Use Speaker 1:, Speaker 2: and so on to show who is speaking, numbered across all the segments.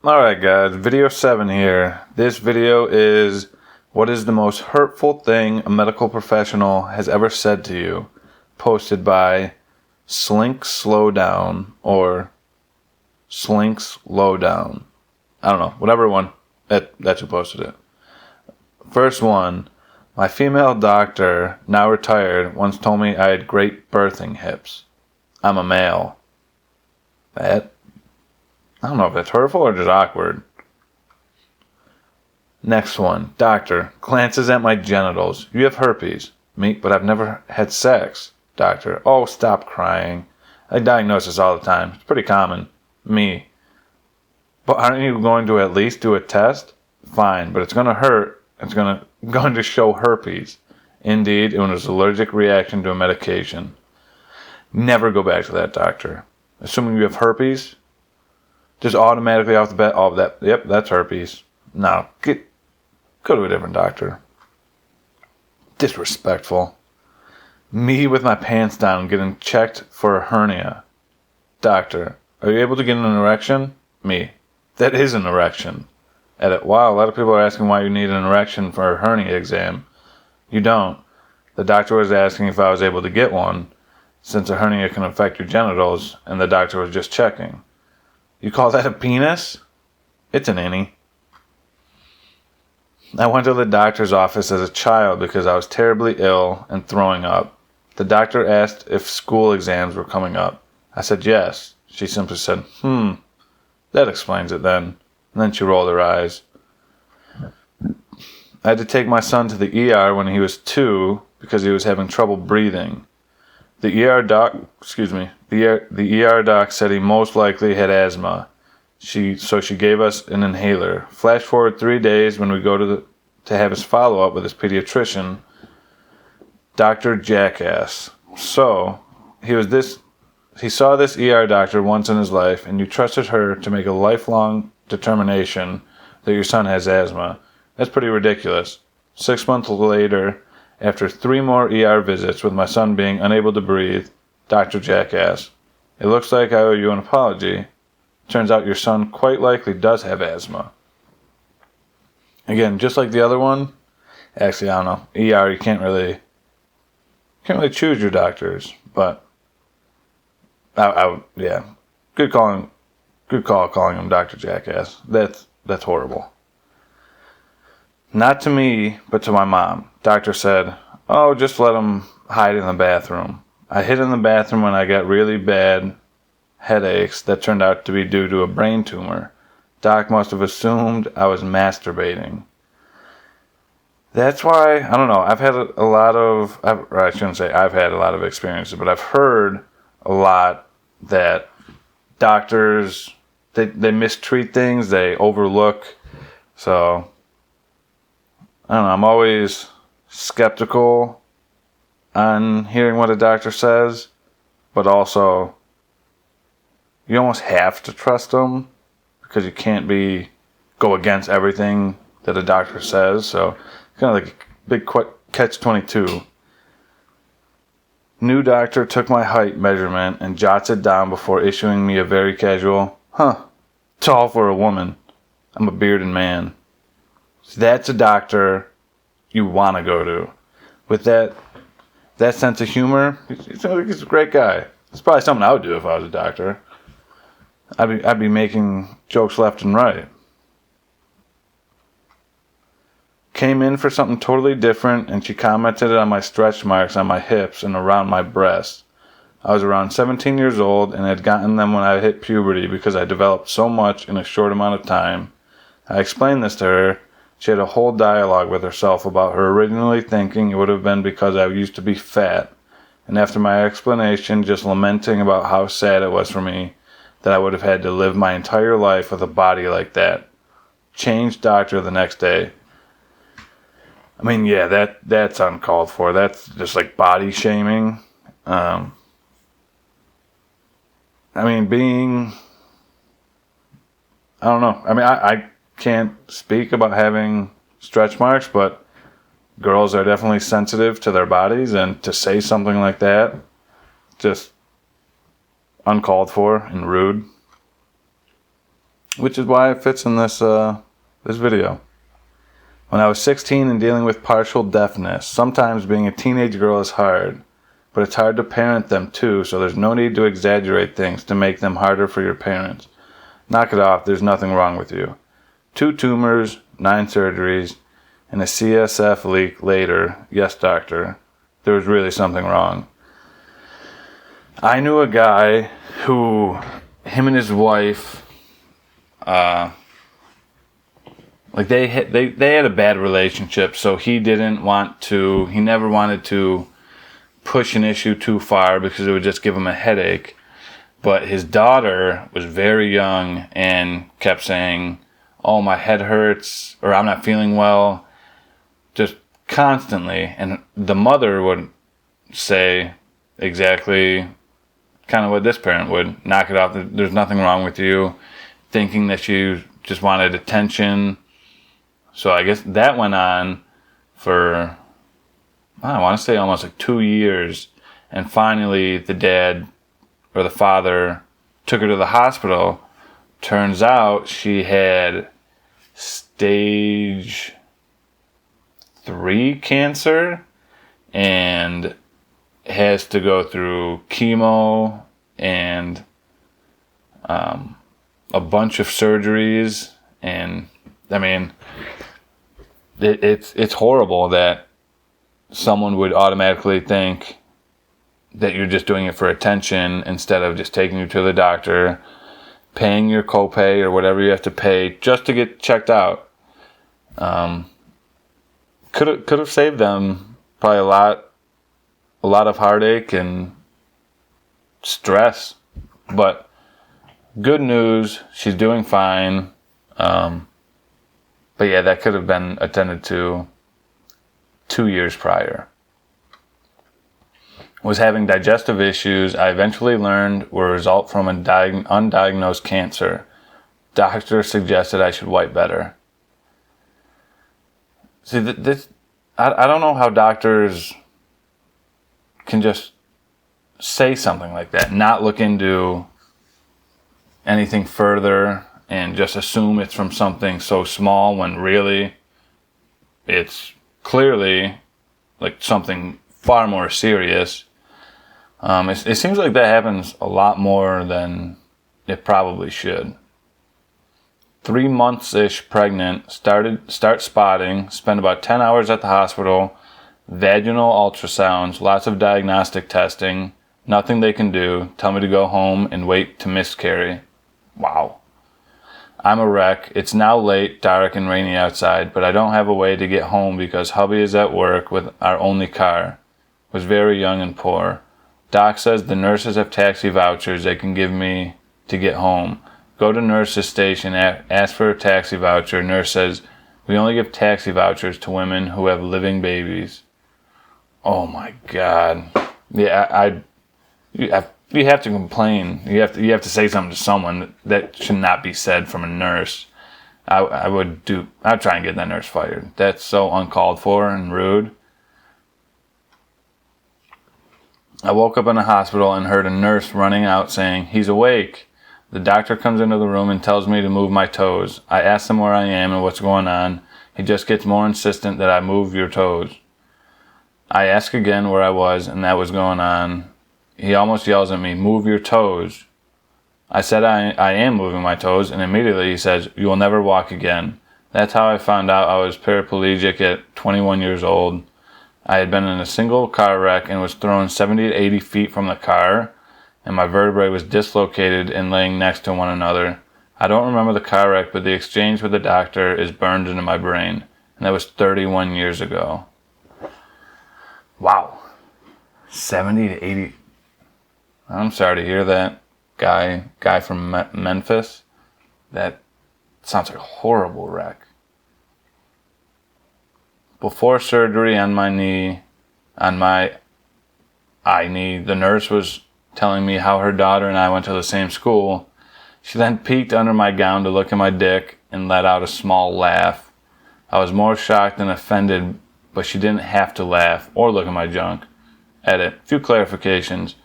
Speaker 1: Alright guys, video 7 here. This video is what is the most hurtful thing a medical professional has ever said to you, posted by Slinks Slowdown or Slinks Lowdown. I don't know, whatever one. That's who posted it. First one, my female doctor, now retired, once told me I had great birthing hips. I'm a male. I don't know if that's hurtful or just awkward. Next one. Doctor, glances at my genitals. You have herpes. Me, but I've never had sex. Doctor, oh, stop crying. I diagnose this all the time. It's pretty common. Me, but aren't you going to at least do a test? Fine, but it's going to hurt. It's going to show herpes. Indeed, it was an allergic reaction to a medication. Never go back to that doctor. Assuming you have herpes, just automatically off the bat, oh, that's herpes. No, go to a different doctor. Disrespectful. Me with my pants down getting checked for a hernia. Doctor, are you able to get an erection? Me, that is an erection. Edit, wow, a lot of people are asking why you need an erection for a hernia exam. You don't. The doctor was asking if I was able to get one, since a hernia can affect your genitals, and the doctor was just checking. You call that a penis? It's an innie. I went to the doctor's office as a child because I was terribly ill and throwing up. The doctor asked if school exams were coming up. I said yes. She simply said, that explains it then. And then she rolled her eyes. I had to take my son to the ER when he was 2 because he was having trouble breathing. The ER doc said he most likely had asthma. So she gave us an inhaler. Flash forward 3 days when we go to have his follow-up with his pediatrician, Dr. Jackass. So, he saw this ER doctor once in his life, and you trusted her to make a lifelong determination that your son has asthma. That's pretty ridiculous. 6 months later, after 3 more ER visits with my son being unable to breathe, Dr. Jackass, it looks like I owe you an apology. Turns out your son quite likely does have asthma. Again, just like the other one, actually, I don't know, ER, you can't really choose your doctors, but yeah, good call calling him Dr. Jackass. That's horrible. Not to me, but to my mom. Doctor said, oh, just let him hide in the bathroom. I hid in the bathroom when I got really bad headaches that turned out to be due to a brain tumor. Doc must have assumed I was masturbating. That's why, I don't know, I've had a lot of experiences, but I've heard a lot that doctors, they mistreat things, they overlook. So, I don't know, I'm always skeptical on hearing what a doctor says, but also you almost have to trust them because you can't go against everything that a doctor says. So it's kind of like a big catch-22. New doctor took my height measurement and jots it down before issuing me a very casual, tall for a woman. I'm a bearded man. So that's a doctor you want to go to. With that sense of humor, he's a great guy. It's probably something I would do if I was a doctor. I'd be making jokes left and right. Came in for something totally different, and she commented on my stretch marks on my hips and around my breasts. I was around 17 years old and had gotten them when I hit puberty because I developed so much in a short amount of time. I explained this to her. She had a whole dialogue with herself about her originally thinking it would have been because I used to be fat, and after my explanation, just lamenting about how sad it was for me that I would have had to live my entire life with a body like that. Changed doctor the next day. I mean, yeah, that's uncalled for. That's just like body shaming. I don't know. I mean, I can't speak about having stretch marks, but girls are definitely sensitive to their bodies, and to say something like that, just uncalled for and rude. which is why it fits in this video. When I was 16 and dealing with partial deafness, sometimes being a teenage girl is hard, but it's hard to parent them too, so there's no need to exaggerate things to make them harder for your parents. Knock it off, there's nothing wrong with you. 2 tumors, 9 surgeries, and a CSF leak later. Yes, doctor, there was really something wrong. I knew a guy who, him and his wife, they had a bad relationship, so he never wanted to push an issue too far because it would just give him a headache. But his daughter was very young and kept saying, "Oh, my head hurts," or "I'm not feeling well," just constantly. And the mother would say exactly kind of what this parent would: "Knock it off, there's nothing wrong with you," thinking that she just wanted attention. So I guess that went on for, I want to say almost like 2 years. And finally the dad or the father took her to the hospital. Turns out she had stage 3 cancer and has to go through chemo and a bunch of surgeries. And I mean, it's horrible that someone would automatically think that you're just doing it for attention instead of just taking you to the doctor, paying your copay or whatever you have to pay just to get checked out. Could have saved them probably a lot of heartache and stress. But good news, she's doing fine. But yeah, that could have been attended to 2 years prior. Was having digestive issues I eventually learned were a result from an undiagnosed cancer. Doctor suggested I should wipe better. See, I don't know how doctors can just say something like that, not look into anything further, and just assume it's from something so small when really it's clearly like something far more serious. It seems like that happens a lot more than it probably should. 3 months-ish pregnant, start spotting, spend about 10 hours at the hospital, vaginal ultrasounds, lots of diagnostic testing, nothing they can do, tell me to go home and wait to miscarry. Wow. I'm a wreck. It's now late, dark and rainy outside, but I don't have a way to get home because hubby is at work with our only car. Was very young and poor. Doc says the nurses have taxi vouchers they can give me to get home. Go to nurse's station, ask for a taxi voucher. Nurse says, we only give taxi vouchers to women who have living babies. Oh my God. Yeah, you have to complain. You have to say something to someone. That should not be said from a nurse. I'd try and get that nurse fired. That's so uncalled for and rude. I woke up in the hospital and heard a nurse running out saying, he's awake. The doctor comes into the room and tells me to move my toes. I ask him where I am and what's going on. He just gets more insistent that I move your toes. I ask again where I was and that was going on. He almost yells at me, move your toes. I said I am moving my toes, and immediately he says, you will never walk again. That's how I found out I was paraplegic at 21 years old. I had been in a single car wreck and was thrown 70 to 80 feet from the car, and my vertebrae was dislocated and laying next to one another. I don't remember the car wreck, but the exchange with the doctor is burned into my brain, and that was 31 years ago. Wow. 70 to 80. I'm sorry to hear that. Guy from Memphis. That sounds like a horrible wreck. Before surgery on my eye knee, the nurse was telling me how her daughter and I went to the same school. She then peeked under my gown to look at my dick and let out a small laugh. I was more shocked than offended, but she didn't have to laugh or look at my junk. Edit. Few clarifications.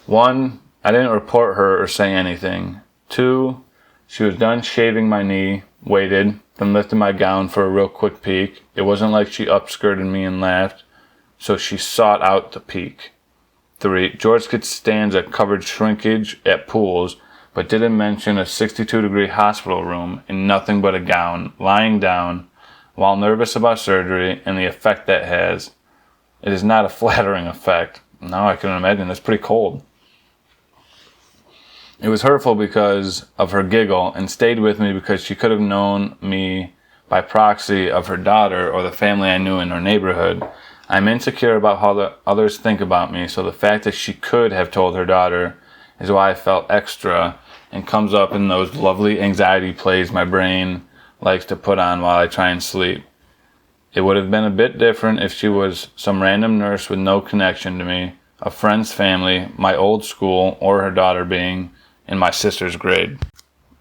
Speaker 1: 1, I didn't report her or say anything. 2, She was done shaving my knee, waited, then lifted my gown for a real quick peek. It wasn't like she upskirted me and laughed, so she sought out the peek. 3. George Costanza covered shrinkage at pools, but didn't mention a 62-degree hospital room in nothing but a gown, lying down, while nervous about surgery and the effect that has. It is not a flattering effect. Now I can imagine it's pretty cold. It was hurtful because of her giggle and stayed with me because she could have known me by proxy of her daughter or the family I knew in her neighborhood. I'm insecure about how the others think about me, so the fact that she could have told her daughter is why I felt extra and comes up in those lovely anxiety plays my brain likes to put on while I try and sleep. It would have been a bit different if she was some random nurse with no connection to me, a friend's family, my old school, or her daughter being in my sister's grade.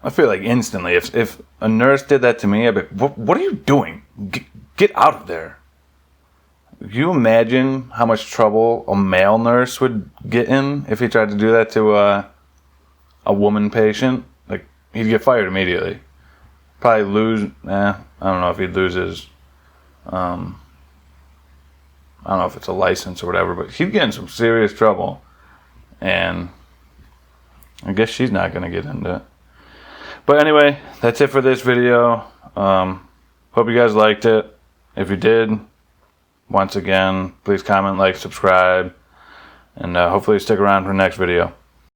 Speaker 1: I feel like instantly, if a nurse did that to me, I'd be like, what are you doing? Get out of there. Can you imagine how much trouble a male nurse would get in if he tried to do that to a woman patient? Like, he'd get fired immediately. Probably lose, I don't know if he'd lose his, I don't know if it's a license or whatever, but he'd get in some serious trouble. And I guess she's not going to get into it. But anyway, that's it for this video. Hope you guys liked it. If you did, once again, please comment, like, subscribe, and hopefully stick around for the next video.